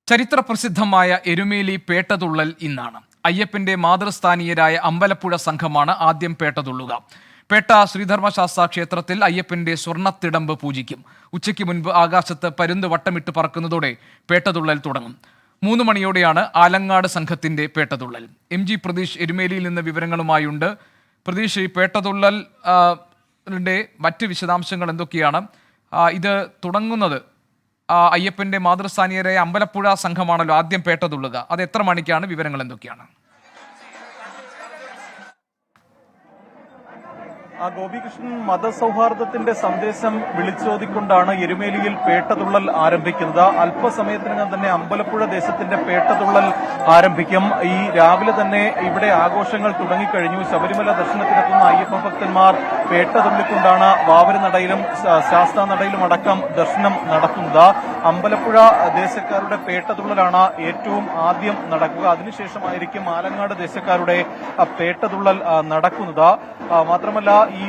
ചരിത്രപ്രസിദ്ധമായ എരുമേലി പേട്ടതുള്ളൽ ഇന്നാണ്. അയ്യപ്പന്റെ മാതൃസ്ഥാനീയരായ അമ്പലപ്പുഴ സംഘമാണ് ആദ്യം പേട്ടതുള്ളുക. പേട്ട ശ്രീധർമ്മശാസ്ത്ര ക്ഷേത്രത്തിൽ അയ്യപ്പന്റെ സ്വർണ്ണത്തിടമ്പ് പൂജിക്കും. ഉച്ചയ്ക്ക് മുൻപ് ആകാശത്ത് പരുന്ത് വട്ടമിട്ട് പറക്കുന്നതോടെ പേട്ടതുള്ളൽ തുടങ്ങും. 3 മണിയോടെയാണ് ആലങ്ങാട് സംഘത്തിന്റെ പേട്ടതുള്ളൽ. MG പ്രതീഷ് എരുമേലിയിൽ നിന്ന് വിവരങ്ങളുമായുണ്ട്. പ്രതീഷ്, ഈ പേട്ടതുള്ളൽ മറ്റ് വിശദാംശങ്ങൾ എന്തൊക്കെയാണ്? ഇത് തുടങ്ങുന്നത് അയ്യപ്പന്റെ മാതൃസ്ഥാനീയരായ അമ്പലപ്പുഴ സംഘമാണല്ലോ ആദ്യം പേട്ടതുള്ളുക. അത് എത്ര മണിക്കാണ്? വിവരങ്ങൾ എന്തൊക്കെയാണ്? ഗോപികൃഷ്ണൻ, മതസൗഹാർദ്ദത്തിന്റെ സന്ദേശം വിളിച്ചോതിക്കൊണ്ടാണ് എരുമേലിയിൽ പേട്ടതുള്ളൽ ആരംഭിക്കുന്നത്. അല്പസമയത്തിനകം തന്നെ അമ്പലപ്പുഴ ദേശത്തിന്റെ പേട്ടതുള്ളൽ ആരംഭിക്കും. ഈ രാവിലെ തന്നെ ഇവിടെ ആഘോഷങ്ങൾ തുടങ്ങിക്കഴിഞ്ഞു. ശബരിമല ദർശനത്തിനെത്തുന്ന അയ്യപ്പ ഭക്തന്മാർ പേട്ടതുള്ളിക്കൊണ്ടാണ് വാവരുനടയിലും ശാസ്താനടയിലും അടക്കം ദർശനം നടത്തുന്നത്. അമ്പലപ്പുഴ ദേശക്കാരുടെ പേട്ടതുള്ളലാണ് ഏറ്റവും ആദ്യം നടക്കുക. അതിനുശേഷമായിരിക്കും ആലങ്ങാട് ദേശക്കാരുടെ പേട്ടതുള്ളൽ നടക്കുന്നത്. മാത്രമല്ല, ഈ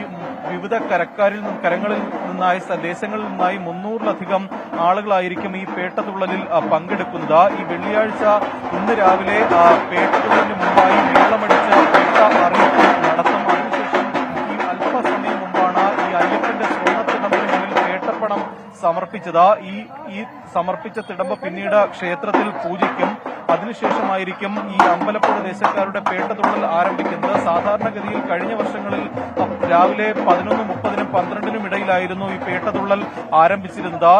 വിവിധ കരങ്ങളിൽ നിന്നായി ദേശങ്ങളിൽ നിന്നായി 300-ലധികം ആളുകളായിരിക്കും ഈ പേട്ടതുള്ളലിൽ പങ്കെടുക്കുന്നത്. ഈ വെള്ളിയാഴ്ച ഇന്ന് രാവിലെ പേട്ടതുള്ളലിന് മുമ്പായി മേളമടിച്ച് പേട്ട അറിയിപ്പ് നടത്തും. അതിനുശേഷം ഈ അല്പസമയം മുമ്പാണ് ഈ അയ്യപ്പന്റെ സ്വർണ്ണത്തിടമ്പിന് മുന്നിൽ പേട്ടപ്പണം സമർപ്പിച്ചത്. ഈ സമർപ്പിച്ച തിടമ്പ് പിന്നീട് ക്ഷേത്രത്തിൽ പൂജിക്കും. അതിനുശേഷമായിരിക്കും ഈ അമ്പലപ്പുഴ ദേശക്കാരുടെ പേട്ടതുള്ളൽ ആരംഭിക്കുന്നത്. സാധാരണഗതിയിൽ കഴിഞ്ഞ വർഷങ്ങളിൽ രാവിലെ 11:30-നും 12-നും ഇടയിലായിരുന്നു ഈ പേട്ടതുള്ളൽ ആരംഭിച്ചിരുന്നത്.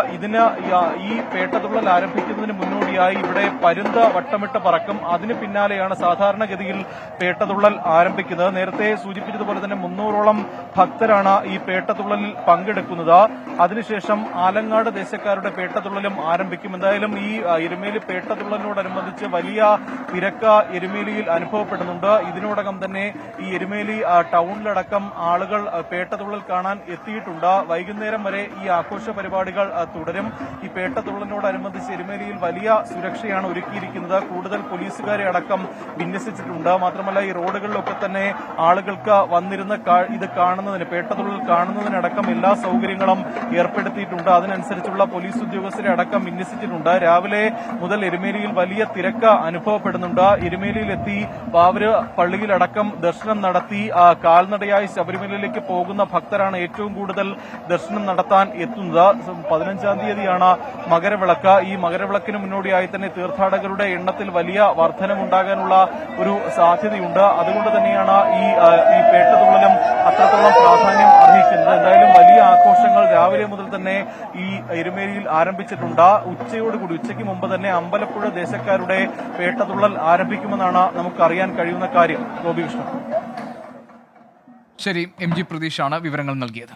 ഈ പേട്ടതുള്ളൽ ആരംഭിക്കുന്നതിന് മുന്നോടിയായി ഇവിടെ പരുന്ത് വട്ടമിട്ട് പറക്കും. അതിന് പിന്നാലെയാണ് സാധാരണഗതിയിൽ പേട്ടതുള്ളൽ ആരംഭിക്കുന്നത്. നേരത്തെ സൂചിപ്പിച്ചതുപോലെ തന്നെ 300ഓളം ഭക്തരാണ് ഈ പേട്ടതുള്ളലിൽ പങ്കെടുക്കുന്നത്. അതിനുശേഷം ആലങ്ങാട് ദേശക്കാരുടെ പേട്ടതുള്ളലും ആരംഭിക്കും. എന്തായാലും ഈ എരുമേലി പേട്ടതുള്ളലിനോടനുബന്ധിച്ച് വലിയ തിരക്ക് എരുമേലിയിൽ അനുഭവപ്പെടുന്നുണ്ട്. ഇതിനോടകം തന്നെ ഈ എരുമേലി ടൗണിലടക്കം ആളുകൾ പേട്ടതുള്ളൽ കാണാൻ എത്തിയിട്ടുണ്ട്. വൈകുന്നേരം വരെ ഈ ആഘോഷ പരിപാടികൾ തുടരും. ഈ പേട്ടതുള്ളലിനോടനുബന്ധിച്ച് എരുമേലിയിൽ വലിയ സുരക്ഷയാണ് ഒരുക്കിയിരിക്കുന്നത്. കൂടുതൽ പോലീസുകാരെ അടക്കം വിന്യസിച്ചിട്ടുണ്ട്. മാത്രമല്ല, ഈ റോഡുകളിലൊക്കെ തന്നെ ആളുകൾക്ക് വന്നിരുന്ന് ഇത് കാണുന്നതിന്, പേട്ടതുള്ളൽ കാണുന്നതിനടക്കം എല്ലാ സൗകര്യങ്ങളും ഏർപ്പെടുത്തിയിട്ടുണ്ട്. അതിനനുസരിച്ചുള്ള പോലീസ് ഉദ്യോഗസ്ഥരെ അടക്കം വിന്യസിച്ചിട്ടുണ്ട്. രാവിലെ മുതൽ എരുമേലിയിൽ വലിയ തിരക്ക് അനുഭവപ്പെടുന്നുണ്ട്. എരുമേലിയിലെത്തി വാവര് പള്ളിയിലടക്കം ദർശനം നടത്തി കാൽനടയായി ശബരിമലയിലേക്ക് പോകുന്ന ഭക്തരാണ് ഏറ്റവും കൂടുതൽ ദർശനം നടത്താൻ എത്തുന്നത്. 15-ാം തീയതിയാണ് മകരവിളക്ക്. ഈ മകരവിളക്കിന് മുന്നോടിയായി തന്നെ തീർത്ഥാടകരുടെ എണ്ണത്തിൽ വലിയ വർധനമുണ്ടാകാനുള്ള ഒരു സാധ്യതയുണ്ട്. അതുകൊണ്ട് തന്നെയാണ് ഈ പേട്ടതുള്ളലും അത്രത്തോളം പ്രാധാന്യം അർഹിക്കുന്നത്. എന്തായാലും വലിയ ആഘോഷങ്ങൾ രാവിലെ മുതൽ തന്നെ ഈ എരുമേലിയിൽ ആരംഭിച്ചിട്ടുണ്ട്. ഉച്ചയ്ക്ക് മുമ്പ് തന്നെ അമ്പലപ്പുഴ ദേശക്കാരുടെ പേട്ടതുള്ളൽ ആരംഭിക്കുമെന്നാണ് നമുക്കറിയാൻ കഴിയുന്ന കാര്യം. ഗോപികൃഷ്ണൻ. ശരി, MG പ്രതീഷാണ് വിവരങ്ങൾ നൽകിയത്.